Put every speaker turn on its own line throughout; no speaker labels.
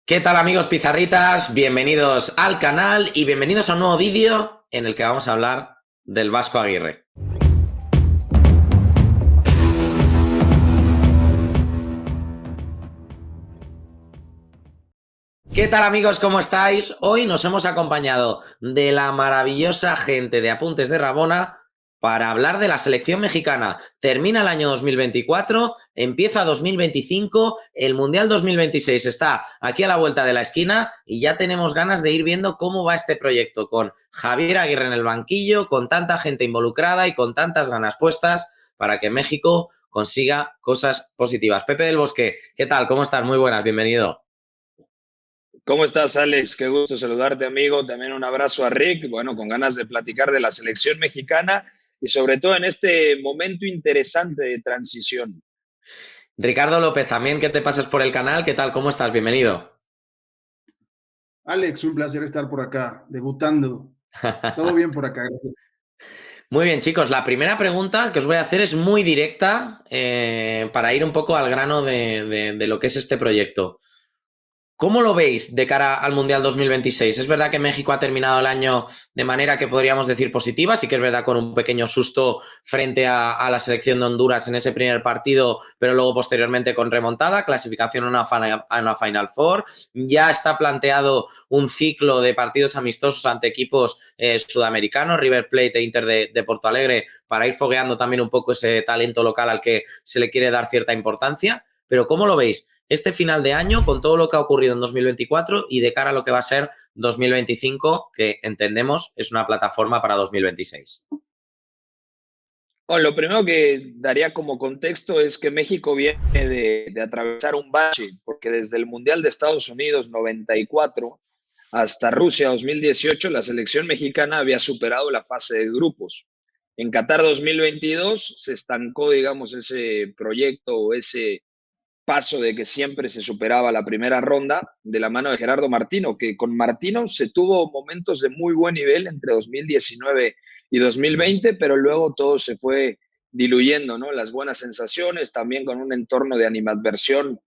¿Qué tal amigos pizarritas? Bienvenidos al canal y bienvenidos a un nuevo vídeo en el que vamos a hablar del Vasco Aguirre. ¿Qué tal amigos? ¿Cómo estáis? Hoy nos hemos acompañado de la maravillosa gente de Apuntes de Rabona para hablar de la selección mexicana. Termina el año 2024, empieza 2025, el Mundial 2026 está aquí a la vuelta de la esquina y ya tenemos ganas de ir viendo cómo va este proyecto con Javier Aguirre en el banquillo, con tanta gente involucrada y con tantas ganas puestas para que México consiga cosas positivas. Pepe del Bosque, ¿qué tal? ¿Cómo estás? Muy buenas, bienvenido.
¿Cómo estás, Alex? Qué gusto saludarte, amigo. También un abrazo a Rick. Bueno, con ganas de platicar de la selección mexicana y sobre todo en este momento interesante de transición.
Ricardo López, también que te pasas por el canal, ¿qué tal? ¿Cómo estás? Bienvenido.
Alex, un placer estar por acá, debutando. Todo bien por acá, gracias.
Muy bien, chicos, la primera pregunta que os voy a hacer es muy directa para ir un poco al grano de lo que es este proyecto. ¿Cómo lo veis de cara al Mundial 2026? Es verdad que México ha terminado el año de manera que podríamos decir positiva, sí que es verdad con un pequeño susto frente a la selección de Honduras en ese primer partido, pero luego posteriormente con remontada, clasificación a una Final Four. Ya está planteado un ciclo de partidos amistosos ante equipos sudamericanos, River Plate e Inter de Porto Alegre, para ir fogueando también un poco ese talento local al que se le quiere dar cierta importancia. Pero ¿cómo lo veis? Este final de año con todo lo que ha ocurrido en 2024 y de cara a lo que va a ser 2025, que entendemos es una plataforma para 2026.
Bueno, lo primero que daría como contexto es que México viene de atravesar un bache, porque desde el Mundial de Estados Unidos 94 hasta Rusia 2018, la selección mexicana había superado la fase de grupos. En Qatar 2022 se estancó, digamos, ese proyecto o ese paso de que siempre se superaba la primera ronda de la mano de Gerardo Martino, que con Martino se tuvo momentos de muy buen nivel entre 2019 y 2020, pero luego todo se fue diluyendo, ¿no? Las buenas sensaciones, también con un entorno de animadversión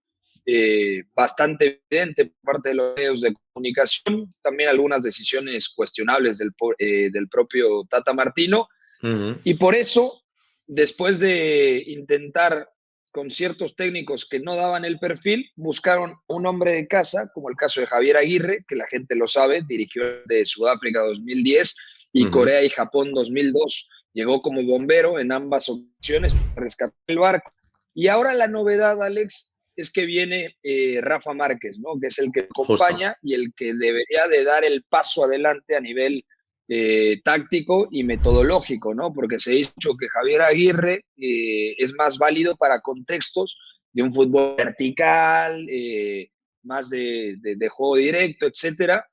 bastante evidente por parte de los medios de comunicación, también algunas decisiones cuestionables del propio Tata Martino,
Uh -huh.
y por eso, después de intentar con ciertos técnicos que no daban el perfil, buscaron un hombre de casa, como el caso de Javier Aguirre, que la gente lo sabe, dirigió de Sudáfrica 2010
Uh
y
-huh.
Corea y Japón 2002. Llegó como bombero en ambas ocasiones para rescatar el barco. Y ahora la novedad, Alex, es que viene Rafa Márquez, ¿no? Que es el que
Justo.
acompaña y el que debería de dar el paso adelante a nivel táctico y metodológico, ¿no? Porque se ha dicho que Javier Aguirre es más válido para contextos de un fútbol vertical, más de juego directo, etcétera,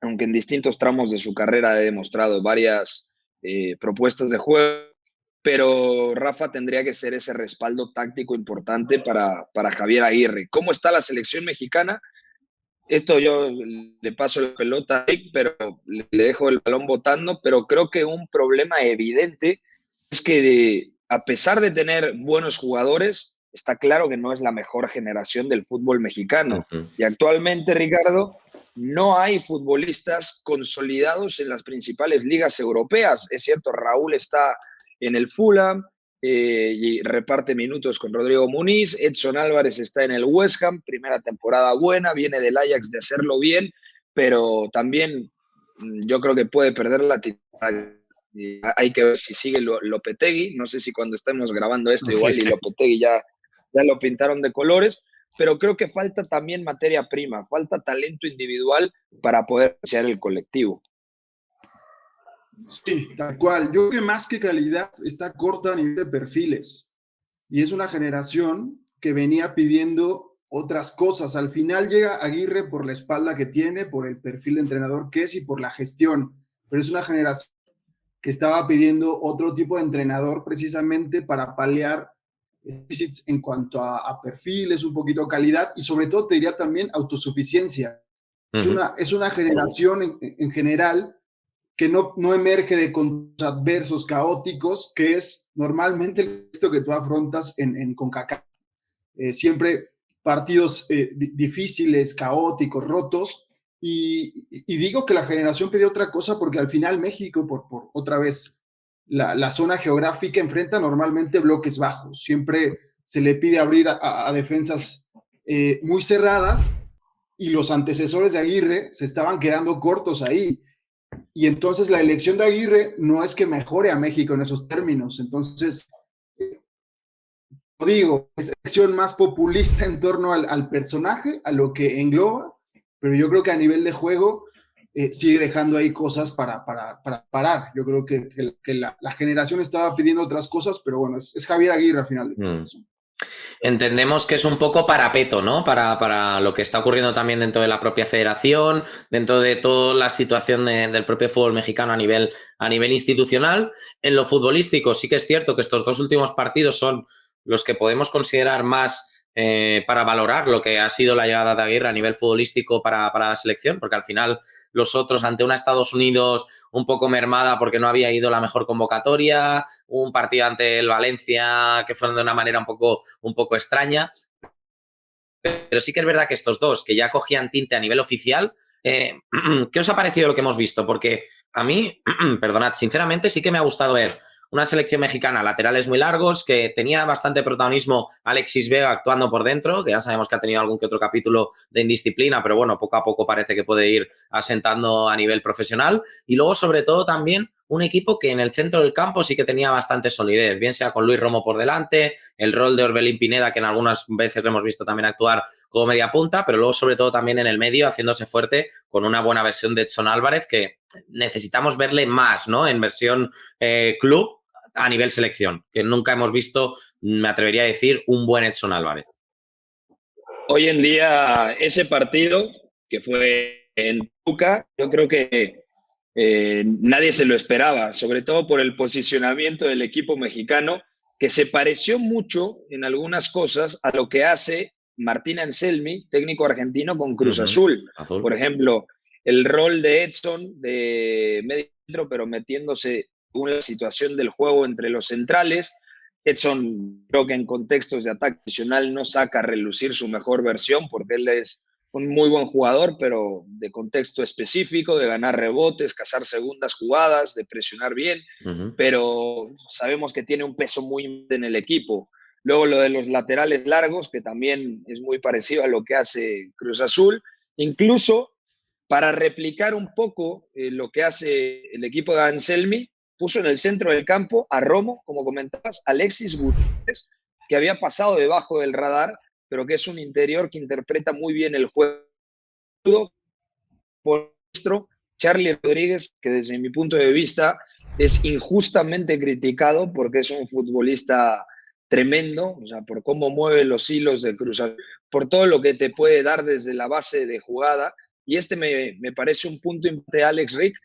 aunque en distintos tramos de su carrera ha demostrado varias propuestas de juego, pero Rafa tendría que ser ese respaldo táctico importante para Javier Aguirre. ¿Cómo está la selección mexicana? Esto yo le paso la pelota a Rick, pero le dejo el balón botando, pero creo que un problema evidente es que a pesar de tener buenos jugadores, está claro que no es la mejor generación del fútbol
Uh
mexicano.
-huh.
Y actualmente, Ricardo, no hay futbolistas consolidados en las principales ligas europeas. Es cierto, Raúl está en el Fulham, y reparte minutos con Rodrigo Muniz. Edson Álvarez está en el West Ham, primera temporada buena, viene del Ajax de hacerlo bien, pero también yo creo que puede perder la titularidad. Hay que ver si sigue Lopetegui, no sé si cuando estemos grabando esto
Sí,
igual y
sí.
Lopetegui ya lo pintaron de colores, pero creo que falta también materia prima, falta talento individual para poder hacer el colectivo.
Sí, tal cual. Yo creo que más que calidad está corta a nivel de perfiles. Y es una generación que venía pidiendo otras cosas. Al final llega Aguirre por la espalda que tiene, por el perfil de entrenador que es y por la gestión. Pero es una generación que estaba pidiendo otro tipo de entrenador precisamente para paliar déficits en cuanto a perfiles, un poquito calidad y sobre todo te diría también autosuficiencia.
Uh -huh.
Es una generación en general que no emerge de contextos adversos, caóticos, que es normalmente el texto que tú afrontas en CONCACAF. Siempre partidos difíciles, caóticos, rotos. Y digo que la generación pidió otra cosa porque al final México, por otra vez, la zona geográfica enfrenta normalmente bloques bajos. Siempre se le pide abrir a defensas muy cerradas y los antecesores de Aguirre se estaban quedando cortos ahí. Y entonces la elección de Aguirre no es que mejore a México en esos términos. Entonces, digo, es elección más populista en torno al personaje, a lo que engloba, pero yo creo que a nivel de juego sigue dejando ahí cosas para parar. Yo creo que la generación estaba pidiendo otras cosas, pero bueno, es Javier Aguirre al final de cuentas.
Entendemos que es un poco parapeto, ¿no? Para lo que está ocurriendo también dentro de la propia federación, dentro de toda la situación del propio fútbol mexicano a nivel institucional. En lo futbolístico sí que es cierto que estos 2 últimos partidos son los que podemos considerar más para valorar lo que ha sido la llegada de Aguirre a nivel futbolístico para la selección, porque al final los otros, ante una Estados Unidos un poco mermada porque no había ido la mejor convocatoria, un partido ante el Valencia que fueron de una manera un poco extraña, pero sí que es verdad que estos 2 que ya cogían tinte a nivel oficial, ¿qué os ha parecido lo que hemos visto? Porque a mí, perdonad, sinceramente sí que me ha gustado ver una selección mexicana, laterales muy largos, que tenía bastante protagonismo Alexis Vega actuando por dentro, que ya sabemos que ha tenido algún que otro capítulo de indisciplina, pero bueno, poco a poco parece que puede ir asentando a nivel profesional. Y luego, sobre todo, también un equipo que en el centro del campo sí que tenía bastante solidez, bien sea con Luis Romo por delante, el rol de Orbelín Pineda, que en algunas veces lo hemos visto también actuar como media punta, pero luego sobre todo también en el medio, haciéndose fuerte con una buena versión de Edson Álvarez, que necesitamos verle más, ¿no? En versión club a nivel selección, que nunca hemos visto, me atrevería a decir, un buen Edson Álvarez.
Hoy en día, ese partido que fue en Tuca, yo creo que nadie se lo esperaba, sobre todo por el posicionamiento del equipo mexicano, que se pareció mucho en algunas cosas a lo que hace Martín Anselmi, técnico argentino, con Cruz Azul. Por ejemplo, el rol de Edson de medio centro, pero metiéndose en la situación del juego entre los centrales. Edson, creo que en contextos de ataque adicional no saca a relucir su mejor versión porque él es un muy buen jugador, pero de contexto específico, de ganar rebotes, cazar segundas jugadas, de presionar bien, pero sabemos que tiene un peso muy en el equipo. Luego lo de los laterales largos, que también es muy parecido a lo que hace Cruz Azul, incluso para replicar un poco lo que hace el equipo de Anselmi, puso en el centro del campo a Romo, como comentabas, Alexis Gutiérrez, que había pasado debajo del radar, pero que es un interior que interpreta muy bien el juego. Por nuestro, Charlie Rodríguez, que desde mi punto de vista es injustamente criticado porque es un futbolista tremendo, o sea, por cómo mueve los hilos de Cruz Azul, por todo lo que te puede dar desde la base de jugada. Y me parece un punto importante, Alex Rick,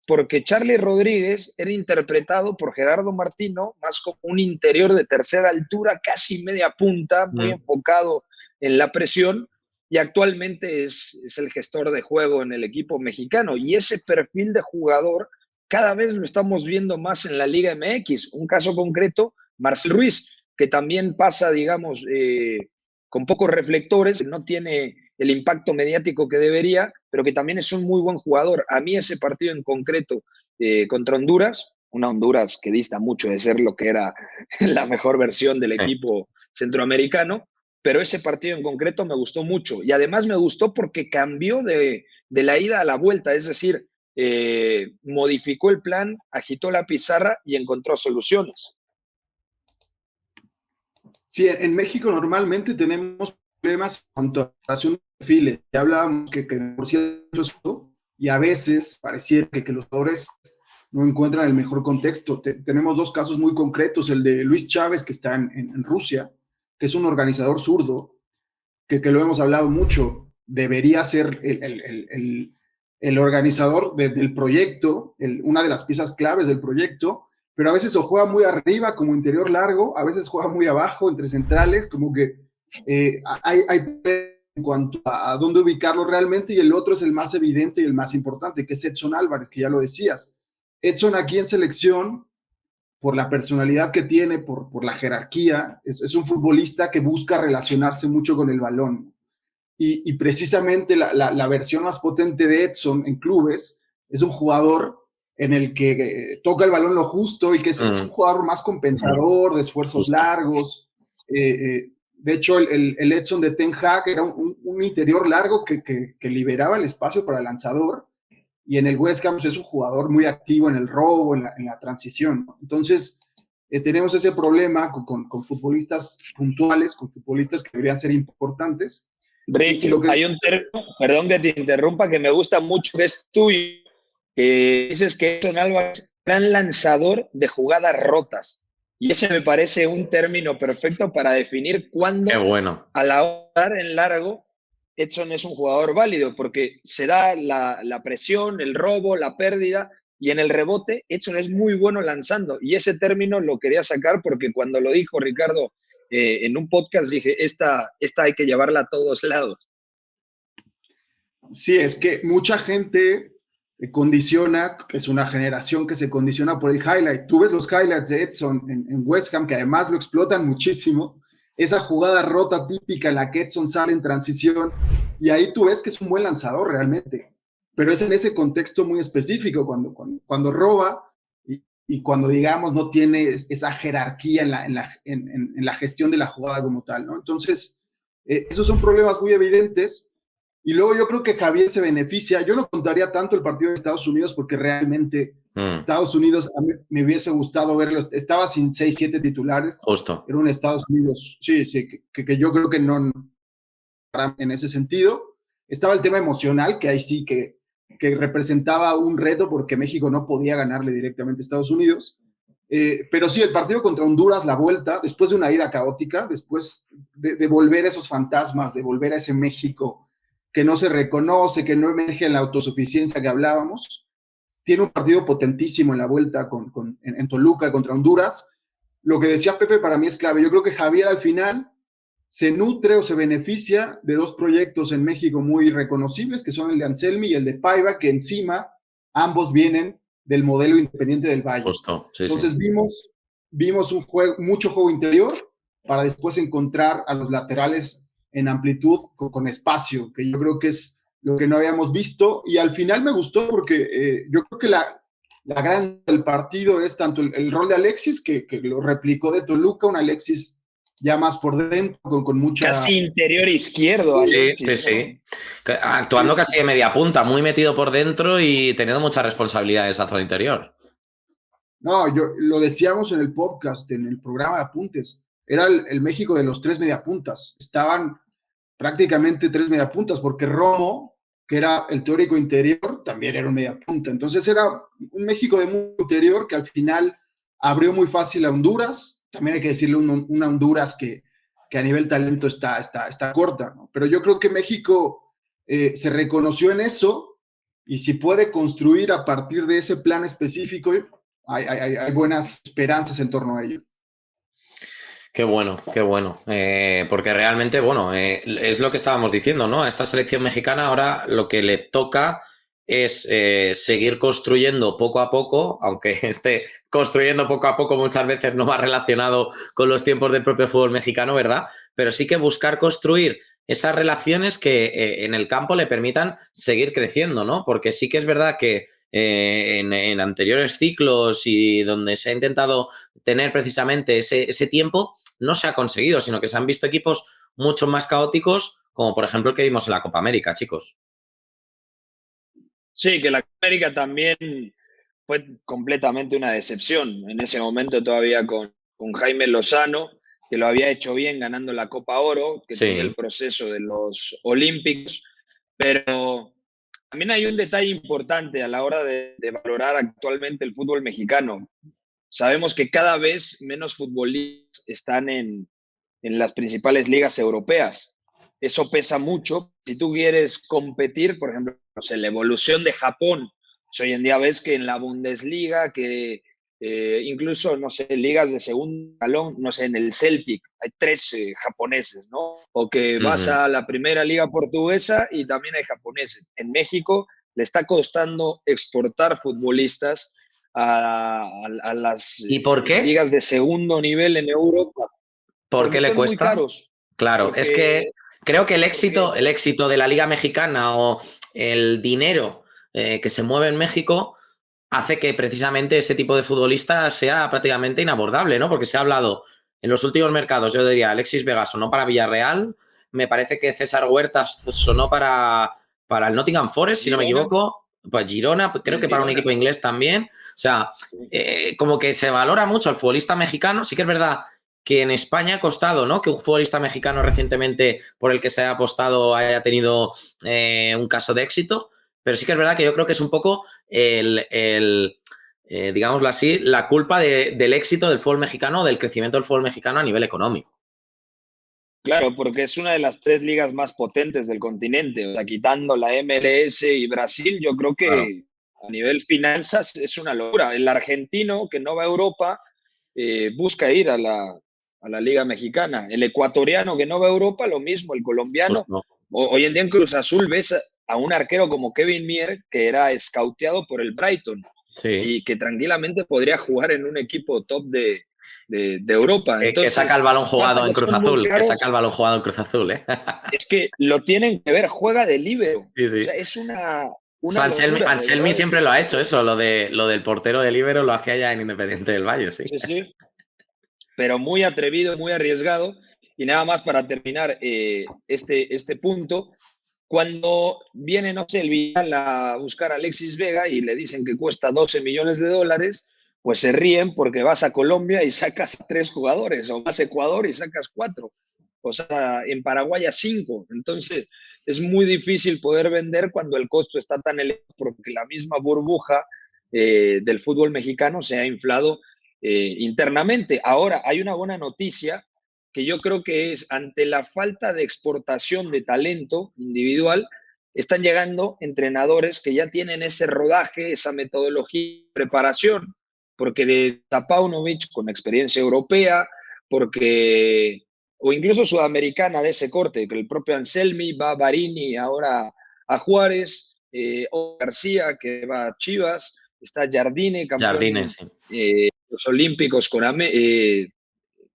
porque Charlie Rodríguez era interpretado por Gerardo Martino más como un interior de tercera altura, casi media punta, muy enfocado en la presión, y actualmente es el gestor de juego en el equipo mexicano. Y ese perfil de jugador cada vez lo estamos viendo más en la Liga MX. Un caso concreto, Marcel Ruiz, que también pasa, digamos, con pocos reflectores, no tiene el impacto mediático que debería, pero que también es un muy buen jugador. A mí ese partido en concreto contra Honduras, una Honduras que dista mucho de ser lo que era la mejor versión del equipo centroamericano, pero ese partido en concreto me gustó mucho. Y además me gustó porque cambió de la ida a la vuelta, es decir, modificó el plan, agitó la pizarra y encontró soluciones.
Sí, en México normalmente tenemos problemas en cuanto a relación de perfiles. Ya hablábamos que por cierto, y a veces pareciera que los jugadores no encuentran el mejor contexto. Tenemos 2 casos muy concretos, el de Luis Chávez, que está en Rusia, que es un organizador zurdo, que lo hemos hablado mucho, debería ser el organizador del proyecto, una de las piezas claves del proyecto, pero a veces o juega muy arriba como interior largo, a veces juega muy abajo entre centrales, como que hay en cuanto a dónde ubicarlo realmente, y el otro es el más evidente y el más importante, que es Edson Álvarez, que ya lo decías. Edson aquí en selección, por la personalidad que tiene, por la jerarquía, es un futbolista que busca relacionarse mucho con el balón. Y precisamente la versión más potente de Edson en clubes es un jugador en el que toca el balón lo justo y que es un jugador más compensador, de esfuerzos largos. De hecho, el Edson de Ten Hag era un interior largo que liberaba el espacio para el lanzador, y en el West Ham es un jugador muy activo en el robo, en la transición. Entonces, tenemos ese problema con futbolistas puntuales, con futbolistas que deberían ser importantes.
Ricky, hay un término, perdón que te interrumpa, que me gusta mucho, que es tuyo, que dices que Edson Álvarez es un gran lanzador de jugadas rotas. Y ese me parece un término perfecto para definir cuándo, a la hora en largo, Edson es un jugador válido, porque se da la presión, el robo, la pérdida, y en el rebote Edson es muy bueno lanzando. Y ese término lo quería sacar porque cuando lo dijo Ricardo en un podcast dije, esta hay que llevarla a todos lados.
Sí, es que mucha gente condiciona, es una generación que se condiciona por el highlight. Tú ves los highlights de Edson en West Ham, que además lo explotan muchísimo, esa jugada rota típica en la que Edson sale en transición, y ahí tú ves que es un buen lanzador realmente, pero es en ese contexto muy específico, cuando roba y cuando, digamos, no tiene esa jerarquía en la gestión de la jugada como tal, ¿no? Entonces, esos son problemas muy evidentes. Y luego yo creo que Javier se beneficia. Yo no contaría tanto el partido de Estados Unidos porque realmente Estados Unidos, a mí me hubiese gustado verlo. Estaba sin 6, 7 titulares.
Justo.
Era un Estados Unidos, sí, que yo creo que no, en ese sentido. Estaba el tema emocional, que ahí sí que representaba un reto porque México no podía ganarle directamente a Estados Unidos. Pero sí, el partido contra Honduras, la vuelta, después de una ida caótica, después de volver esos fantasmas, de volver a ese México que no se reconoce, que no emerge en la autosuficiencia que hablábamos, tiene un partido potentísimo en la vuelta en Toluca contra Honduras. Lo que decía Pepe para mí es clave. Yo creo que Javier al final se nutre o se beneficia de dos proyectos en México muy reconocibles, que son el de Anselmi y el de Paiva, que encima ambos vienen del modelo Independiente del Valle.
Justo, sí,
entonces
sí.
vimos mucho juego interior para después encontrar a los laterales en amplitud, con espacio, que yo creo que es lo que no habíamos visto, y al final me gustó porque yo creo que la gran del partido es tanto el rol de Alexis, que lo replicó de Toluca, un Alexis ya más por dentro, con mucha...
Casi interior izquierdo.
Alexis, sí. Actuando casi de media punta, muy metido por dentro y teniendo mucha responsabilidad en esa zona interior.
No, lo decíamos en el podcast, en el programa de apuntes, era el México de los 3 mediapuntas, estaban prácticamente 3 mediapuntas, porque Romo, que era el teórico interior, también era un mediapunta. Entonces era un México de muy interior que al final abrió muy fácil a Honduras. También hay que decirle una Honduras que a nivel talento está corta, ¿no? Pero yo creo que México se reconoció en eso, y si puede construir a partir de ese plan específico, hay buenas esperanzas en torno a ello.
Qué bueno, qué bueno. Porque realmente, bueno, es lo que estábamos diciendo, ¿no? A esta selección mexicana ahora lo que le toca es seguir construyendo poco a poco, aunque esté construyendo poco a poco muchas veces no va relacionado con los tiempos del propio fútbol mexicano, ¿verdad? Pero sí que buscar construir esas relaciones que en el campo le permitan seguir creciendo, ¿no? Porque sí que es verdad que en anteriores ciclos y donde se ha intentado tener precisamente ese tiempo, no se ha conseguido, sino que se han visto equipos mucho más caóticos, como por ejemplo el que vimos en la Copa América, chicos.
Sí, que la Copa América también fue completamente una decepción. En ese momento todavía con Jaime Lozano, que lo había hecho bien ganando la Copa Oro, que tenía el proceso de los Olímpicos, pero también hay un detalle importante a la hora de valorar actualmente el fútbol mexicano. Sabemos que cada vez menos futbolistas están en las principales ligas europeas. Eso pesa mucho. Si tú quieres competir, por ejemplo, no sé, la evolución de Japón. Pues hoy en día ves que en la Bundesliga, que incluso, no sé, ligas de segundo escalón, no sé, en el Celtic hay 3 japoneses, ¿no? O que vas a la primera liga portuguesa y también hay japoneses. En México le está costando exportar futbolistas a las
¿Y por qué?
ligas de segundo nivel en Europa.
¿Por qué
Porque
le
son muy
cuesta?
caros.
Claro, es que creo que el
porque
éxito de la Liga Mexicana o el dinero que se mueve en México hace que precisamente ese tipo de futbolista sea prácticamente inabordable, ¿no? Porque se ha hablado en los últimos mercados, yo diría, Alexis Vega sonó para Villarreal, me parece que César Huertas sonó para el Nottingham Forest, si no me
Girona,
equivoco, pues Girona,
y
creo
el
que para un
Girona.
equipo inglés también. O sea, como que se valora mucho al futbolista mexicano. Sí que es verdad que en España ha costado, ¿no? Que un futbolista mexicano recientemente por el que se ha apostado haya tenido un caso de éxito, pero sí que es verdad que yo creo que es un poco digámoslo así, la culpa del éxito del fútbol mexicano, del crecimiento del fútbol mexicano a nivel económico.
Claro, porque es una de las 3 ligas más potentes del continente. O sea, quitando la MLS y Brasil, yo creo
Claro.
que a nivel finanzas es una locura. El argentino que no va a Europa busca ir a la Liga Mexicana. El ecuatoriano que no va a Europa, lo mismo. El colombiano.
Justo.
Hoy en día en Cruz Azul ves a un arquero como Kevin Mier, que era escauteado por el Brighton
Sí.
y que tranquilamente podría jugar en un equipo top de Europa.
Que saca
Entonces,
el balón
pasa
jugado en
que
Cruz
son muy
Azul, que
caros.
saca el balón jugado en Cruz Azul, ¿eh?
Es que lo tienen que ver, juega de líbero.
Sí,
O
sí.
sea, es
O sea,
una locura, de
Anselmi
verdad.
siempre lo ha hecho, eso, lo del portero de líbero lo hacía ya en Independiente del Valle, sí.
Sí, sí. Pero muy atrevido, muy arriesgado. Y nada más para terminar este punto, cuando viene, no sé, el Villarreal a buscar a Alexis Vega y le dicen que cuesta 12 millones de dólares, pues se ríen porque vas a Colombia y sacas 3 jugadores, o vas a Ecuador y sacas 4, o sea, en Paraguay a 5. Entonces, es muy difícil poder vender cuando el costo está tan elevado, porque la misma burbuja del fútbol mexicano se ha inflado internamente. Ahora, hay una buena noticia que yo creo que es ante la falta de exportación de talento individual, están llegando entrenadores que ya tienen ese rodaje, esa metodología de preparación, porque de Paunovic con experiencia europea, porque o incluso sudamericana de ese corte, que el propio Anselmi va a Barini ahora a Juárez, o García que va a Chivas, está Jardine,
Jardines,
campeón
sí.
los Olímpicos con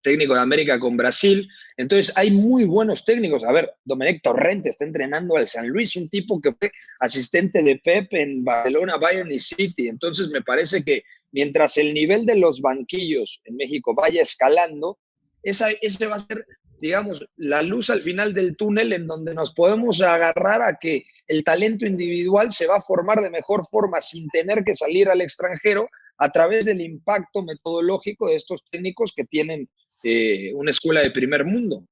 técnico de América con Brasil. Entonces, hay muy buenos técnicos. A ver, Domenech Torrente está entrenando al San Luis, un tipo que fue asistente de Pep en Barcelona, Bayern y City. Entonces, me parece que mientras el nivel de los banquillos en México vaya escalando, ese va a ser, digamos, la luz al final del túnel en donde nos podemos agarrar a que el talento individual se va a formar de mejor forma sin tener que salir al extranjero a través del impacto metodológico de estos técnicos que tienen una escuela de primer mundo.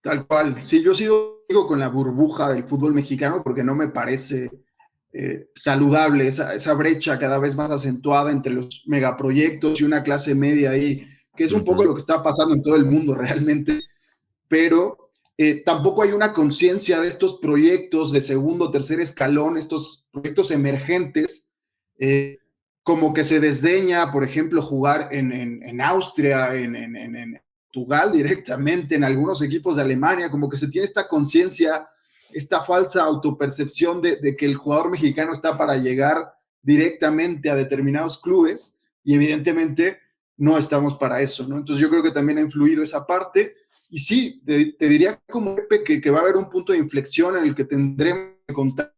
Tal cual. Sí, yo sigo con la burbuja del fútbol mexicano porque no me parece saludable esa brecha cada vez más acentuada entre los megaproyectos y una clase media ahí, que es un poco lo que está pasando en todo el mundo realmente, pero tampoco hay una conciencia de estos proyectos de segundo o tercer escalón, estos proyectos emergentes, como que se desdeña, por ejemplo, jugar en Austria, en Portugal directamente, en algunos equipos de Alemania, como que se tiene esta conciencia, esta falsa autopercepción de que el jugador mexicano está para llegar directamente a determinados clubes y evidentemente no estamos para eso, ¿no? Entonces yo creo que también ha influido esa parte y sí, te diría como Pepe que va a haber un punto de inflexión en el que tendremos que contar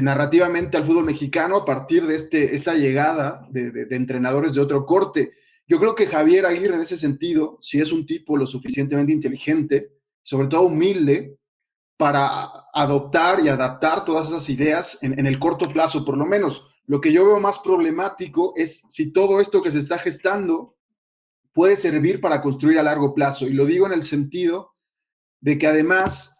narrativamente al fútbol mexicano a partir de esta llegada de entrenadores de otro corte. Yo creo que Javier Aguirre en ese sentido, si es un tipo lo suficientemente inteligente, sobre todo humilde, para adoptar y adaptar todas esas ideas en el corto plazo, por lo menos. Lo que yo veo más problemático es si todo esto que se está gestando puede servir para construir a largo plazo. Y lo digo en el sentido de que además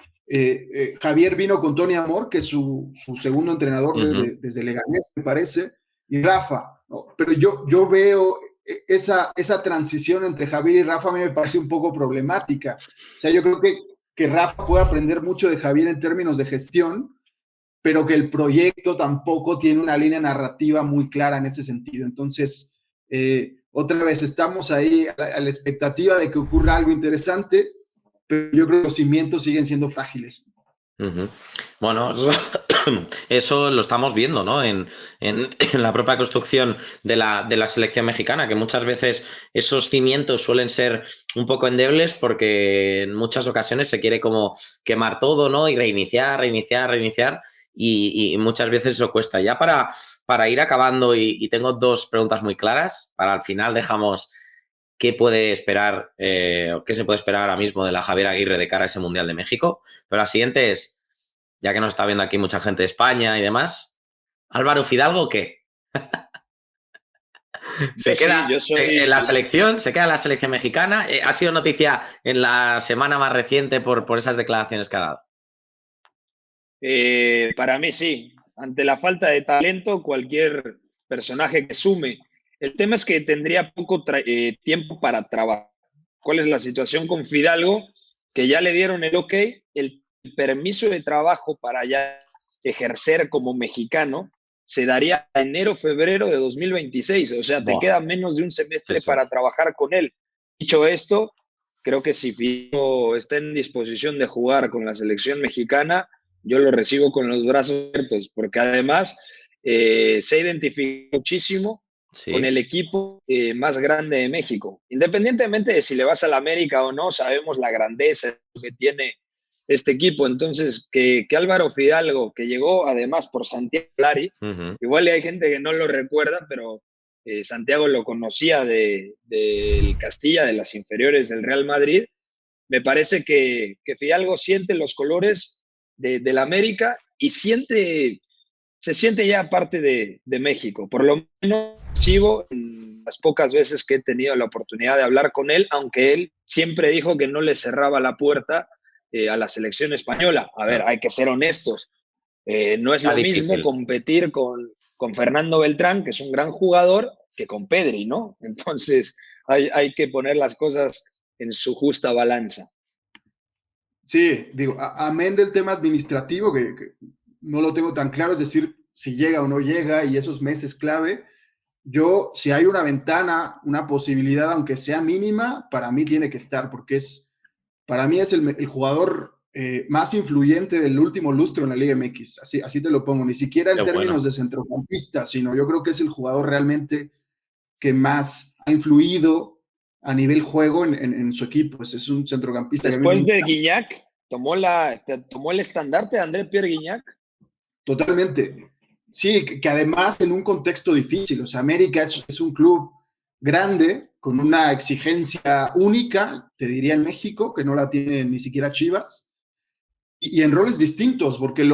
Javier vino con Tony Amor, que es su segundo entrenador desde Leganés, me parece, y Rafa, ¿no? Pero yo veo esa transición entre Javier y Rafa, a mí me parece un poco problemática. O sea, yo creo que Rafa puede aprender mucho de Javier en términos de gestión, pero que el proyecto tampoco tiene una línea narrativa muy clara en ese sentido. Entonces, otra vez, estamos ahí a la expectativa de que ocurra algo interesante, pero yo creo que los cimientos siguen siendo frágiles.
Bueno, eso lo estamos viendo, ¿no? En la propia construcción de la selección mexicana, que muchas veces esos cimientos suelen ser un poco endebles porque en muchas ocasiones se quiere como quemar todo, ¿no? Y reiniciar, reiniciar, reiniciar. Y muchas veces eso cuesta. Ya para ir acabando, y tengo dos preguntas muy claras, para al final dejamos qué puede esperar, o qué se puede esperar ahora mismo de la Javier Aguirre de cara a ese Mundial de México. Pero la siguiente es, ya que nos está viendo aquí mucha gente de España y demás, ¿Álvaro Fidalgo qué? ¿Se queda
Yo
en la
soy,
selección? ¿Se queda en la selección mexicana? Ha sido noticia en la semana más reciente por esas declaraciones que ha dado.
para mí sí, ante la falta de talento, cualquier personaje que sume. El tema es que tendría poco tiempo para trabajar. ¿Cuál es la situación con Fidalgo? Que ya le dieron el ok, el permiso de trabajo para ya ejercer como mexicano se daría a enero, febrero de 2026. O sea, te
Buah,
queda menos de un
sí,
semestre
sí.
para trabajar con él. Dicho esto, creo que si Fidalgo está en disposición de jugar con la selección mexicana, yo lo recibo con los brazos abiertos, porque además se identifica muchísimo con
Sí,
el equipo más grande de México. Independientemente de si le vas a la América o no, sabemos la grandeza que tiene este equipo. Entonces, que Álvaro Fidalgo, que llegó además por Santiago Lari,
uh-huh,
igual hay gente que no lo recuerda, pero Santiago lo conocía del Castilla, de las inferiores del Real Madrid. Me parece que Fidalgo siente los colores del América y se siente ya parte de México. Por lo menos sigo en las pocas veces que he tenido la oportunidad de hablar con él, aunque él siempre dijo que no le cerraba la puerta a la selección española. A ver,
claro.
hay que ser honestos. No es
Está
lo mismo
difícil.
competir con Fernando Beltrán, que es un gran jugador, que con Pedri, ¿no? Entonces hay que poner las cosas en su justa balanza.
Sí, digo, amén del tema administrativo, que no lo tengo tan claro, es decir, si llega o no llega y esos meses clave. Yo, si hay una ventana, una posibilidad, aunque sea mínima, para mí tiene que estar, porque para mí es el jugador más influyente del último lustro en la Liga MX. Así te lo pongo, ni siquiera
Qué
en términos
bueno.
de centrocampista, sino yo creo que es el jugador realmente que más ha influido a nivel juego en su equipo. Es un centrocampista que a mí me
Después de
encanta
Guiñac, tomó el estandarte de André Pierre Guiñac.
totalmente. Sí, que además en un contexto difícil, o sea, América es un club grande, con una exigencia única, te diría en México, que no la tiene ni siquiera Chivas, y en roles distintos, porque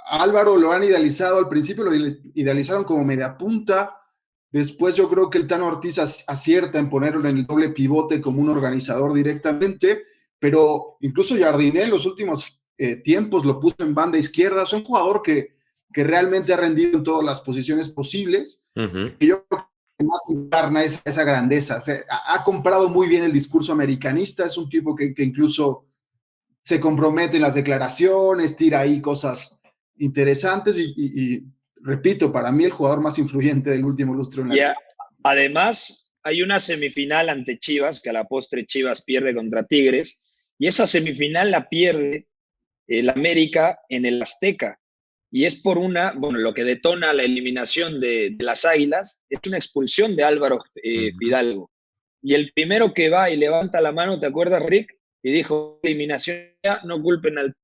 Álvaro lo han idealizado, al principio lo idealizaron como media punta, después yo creo que el Tano Ortiz acierta en ponerlo en el doble pivote como un organizador directamente, pero incluso Jardiné en los últimos tiempos lo puso en banda izquierda, es un jugador que realmente ha rendido en todas las posiciones posibles,
Uh-huh.
y yo creo que más encarna esa grandeza, o sea, ha comprado muy bien el discurso americanista, es un tipo que incluso se compromete en las declaraciones, tira ahí cosas interesantes y repito, para mí el jugador más influyente del último lustro en la
Y
liga.
además hay una semifinal ante Chivas, que a la postre Chivas pierde contra Tigres, y esa semifinal la pierde el América en el Azteca. Y es por lo que detona la eliminación de las Águilas, es una expulsión de Álvaro
Uh-huh.
Fidalgo. Y el primero que va y levanta la mano, ¿te acuerdas, Rick? Y dijo, eliminación, no culpen al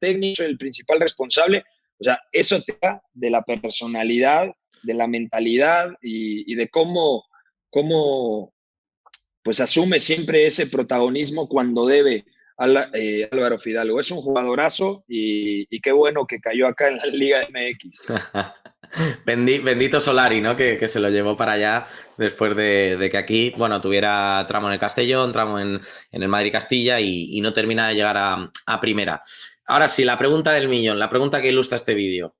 técnico, el principal responsable. O sea, eso te da de la personalidad, de la mentalidad y de cómo pues asume siempre ese protagonismo cuando debe Álvaro Fidalgo. Es un jugadorazo y qué bueno que cayó acá en la Liga MX.
Bendito Solari, ¿no? Que se lo llevó para allá después de que aquí, bueno, tuviera tramo en el Castellón, tramo en el Madrid-Castilla y no termina de llegar a primera. Ahora sí, la pregunta del millón, la pregunta que ilustra este vídeo.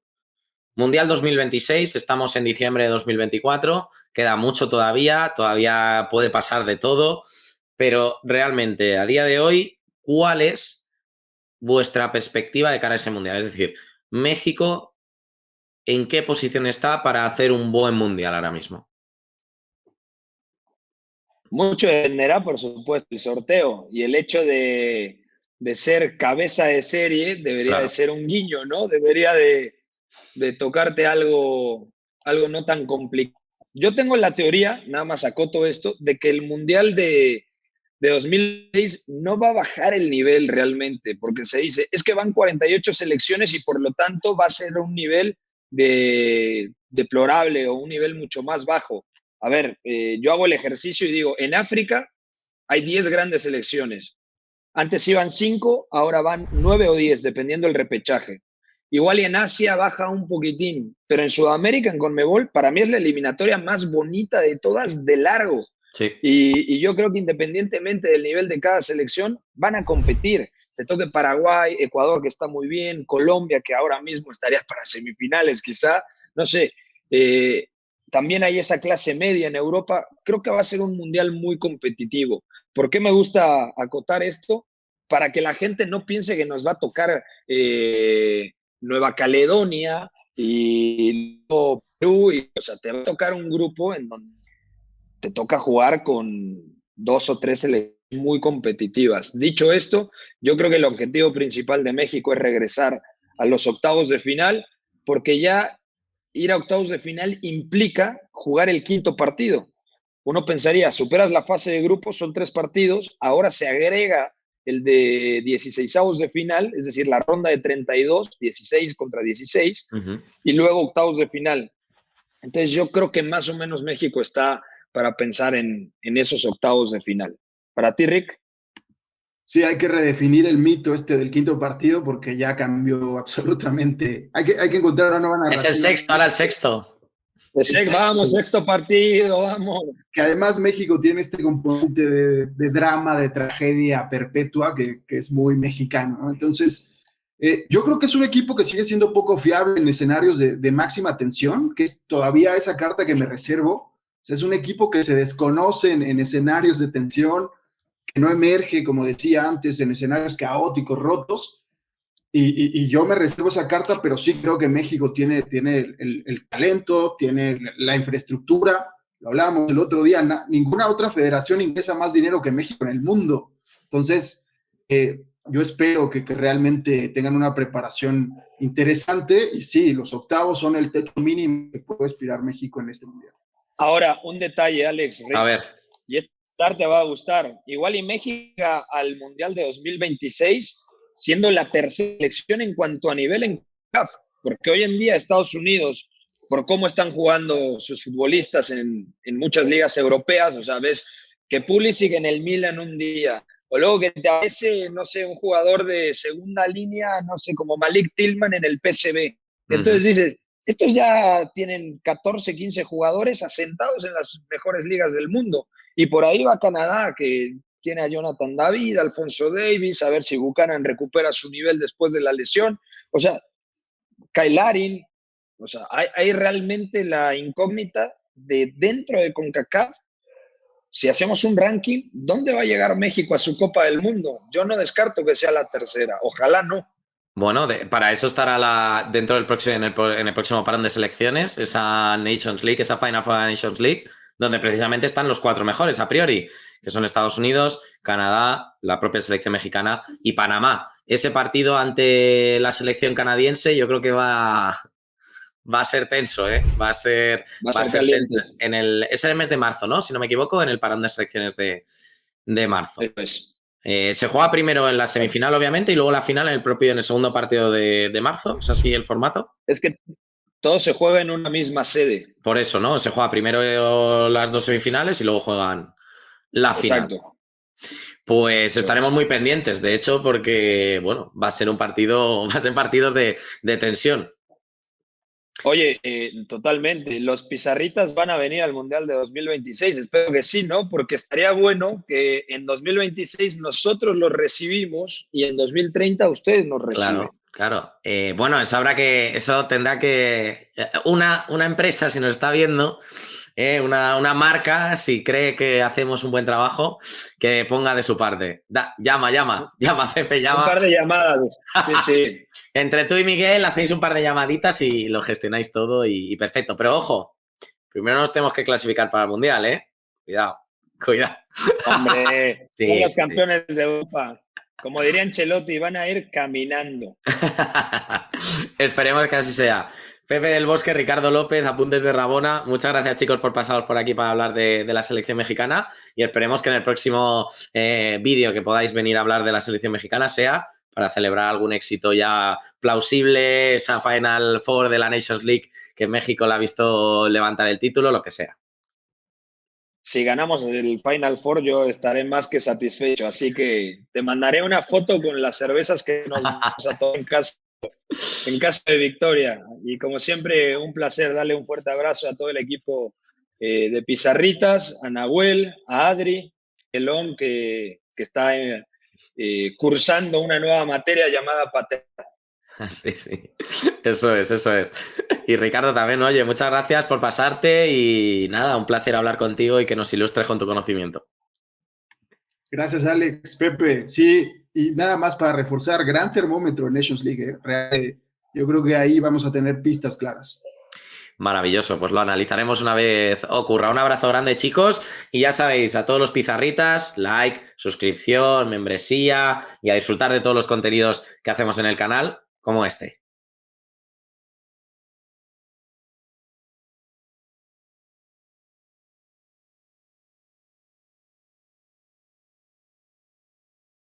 Mundial 2026, estamos en diciembre de 2024, queda mucho todavía puede pasar de todo, pero realmente a día de hoy, ¿cuál es vuestra perspectiva de cara a ese mundial? Es decir, México, ¿en qué posición está para hacer un buen mundial ahora mismo?
Mucho dependerá, por supuesto, el sorteo y el hecho de de ser cabeza de serie, debería
Claro.
de ser un guiño, ¿no? Debería de tocarte algo no tan complicado. Yo tengo la teoría, nada más acoto esto, de que el Mundial de 2006 no va a bajar el nivel realmente, porque se dice, es que van 48 selecciones y por lo tanto va a ser un nivel deplorable o un nivel mucho más bajo. A ver, yo hago el ejercicio y digo, en África hay 10 grandes selecciones. Antes iban 5, ahora van 9 o 10, dependiendo del repechaje. Igual y en Asia baja un poquitín, pero en Sudamérica, en Conmebol, para mí es la eliminatoria más bonita de todas de largo.
Sí.
Y yo creo que independientemente del nivel de cada selección, van a competir. Te toque Paraguay, Ecuador, que está muy bien, Colombia, que ahora mismo estaría para semifinales quizá, no sé. También hay esa clase media en Europa. Creo que va a ser un mundial muy competitivo. ¿Por qué me gusta acotar esto? Para que la gente no piense que nos va a tocar Nueva Caledonia y Perú. O sea, te va a tocar un grupo en donde te toca jugar con 2 o 3 selecciones muy competitivas. Dicho esto, yo creo que el objetivo principal de México es regresar a los octavos de final, porque ya ir a octavos de final implica jugar el quinto partido. Uno pensaría, superas la fase de grupos, son 3 partidos, ahora se agrega el de 16avos de final, es decir, la ronda de 32, 16 contra 16, y luego octavos de final. Entonces yo creo que más o menos México está para pensar en esos octavos de final. ¿Para ti, Rick?
Sí, hay que redefinir el mito del quinto partido porque ya cambió absolutamente. Hay que encontrar una nueva narrativa.
Es el sexto, ahora el sexto.
Vamos, sexto partido, vamos.
Que además México tiene este componente de drama, de tragedia perpetua que es muy mexicano, ¿no? Entonces, yo creo que es un equipo que sigue siendo poco fiable en escenarios de máxima tensión, que es todavía esa carta que me reservo. O sea, es un equipo que se desconoce en escenarios de tensión, que no emerge, como decía antes, en escenarios caóticos, rotos. Y yo me reservo esa carta, pero sí creo que México tiene el talento, tiene la infraestructura. Lo hablábamos el otro día, ninguna otra federación ingresa más dinero que México en el mundo. Entonces, yo espero que realmente tengan una preparación interesante y sí, los octavos son el techo mínimo que puede aspirar México en este mundial.
Ahora, un detalle, Alex.
A ver.
Y esta te va a gustar. Igual y México al Mundial de 2026 siendo la tercera selección en cuanto a nivel en CAF, porque hoy en día Estados Unidos, por cómo están jugando sus futbolistas en muchas ligas europeas, o sea, ves que Pulisic en el Milan un día, o luego que te aparece, no sé, un jugador de segunda línea, no sé, como Malik Tillman en el PSV. Entonces dices, estos ya tienen 14, 15 jugadores asentados en las mejores ligas del mundo. Y por ahí va Canadá, que tiene a Jonathan David, Alfonso Davis, a ver si Buchanan recupera su nivel después de la lesión. O sea, Kyle Larin, o sea, hay realmente la incógnita de dentro de CONCACAF. Si hacemos un ranking, ¿dónde va a llegar México a su Copa del Mundo? Yo no descarto que sea la tercera, ojalá no.
Bueno, para eso estará dentro del próximo, en el próximo parón de selecciones, esa Nations League, esa Final Four Nations League, donde precisamente están los 4 mejores a priori, que son Estados Unidos, Canadá, la propia selección mexicana y Panamá. Ese partido ante la selección canadiense yo creo que va a ser tenso, ¿eh? Va a ser
caliente.
Tenso. Es en el mes de marzo, ¿no? Si no me equivoco, en el parón de selecciones de marzo.
Pues.
Se juega primero en la semifinal, obviamente, y luego la final en el segundo partido de marzo. ¿Es así el formato?
Es que todo se juega en una misma sede.
Por eso, ¿no? Se juega primero las 2 semifinales y luego juegan la final.
Exacto.
Pues estaremos muy pendientes, de hecho, porque, bueno, va a ser partidos de tensión.
Oye, totalmente. Los pizarritas van a venir al Mundial de 2026. Espero que sí, ¿no? Porque estaría bueno que en 2026 nosotros los recibimos y en 2030 ustedes nos reciben.
Claro. Bueno, eso tendrá que... Una empresa, si nos está viendo, una marca, si cree que hacemos un buen trabajo, que ponga de su parte. Llama, Pepe, llama.
Un par de llamadas, sí.
Entre tú y Miguel hacéis un par de llamaditas y lo gestionáis todo y perfecto. Pero ojo, primero nos tenemos que clasificar para el Mundial, ¿eh? Cuidado.
Hombre, son los campeones de Europa. Como diría Ancelotti, van a ir caminando.
Esperemos que así sea. Pepe del Bosque, Ricardo López, Apuntes de Rabona. Muchas gracias, chicos, por pasaros por aquí para hablar de la selección mexicana. Y esperemos que en el próximo vídeo que podáis venir a hablar de la selección mexicana sea para celebrar algún éxito ya plausible, esa Final Four de la Nations League que México la ha visto levantar el título, lo que sea.
Si ganamos el Final Four, yo estaré más que satisfecho. Así que te mandaré una foto con las cervezas que nos vamos a tomar en caso de victoria. Y como siempre, un placer darle un fuerte abrazo a todo el equipo de Pizarritas, a Nahuel, a Adri, Elón, que está cursando una nueva materia llamada paternidad.
Sí, sí. Eso es, eso es. Y Ricardo también, oye, muchas gracias por pasarte y nada, un placer hablar contigo y que nos ilustres con tu conocimiento.
Gracias, Alex, Pepe. Sí, y nada más para reforzar, gran termómetro en Nations League. Yo creo que ahí vamos a tener pistas claras.
Maravilloso, pues lo analizaremos una vez ocurra. Un abrazo grande, chicos, y ya sabéis, a todos los pizarritas, like, suscripción, membresía y a disfrutar de todos los contenidos que hacemos en el canal, como este.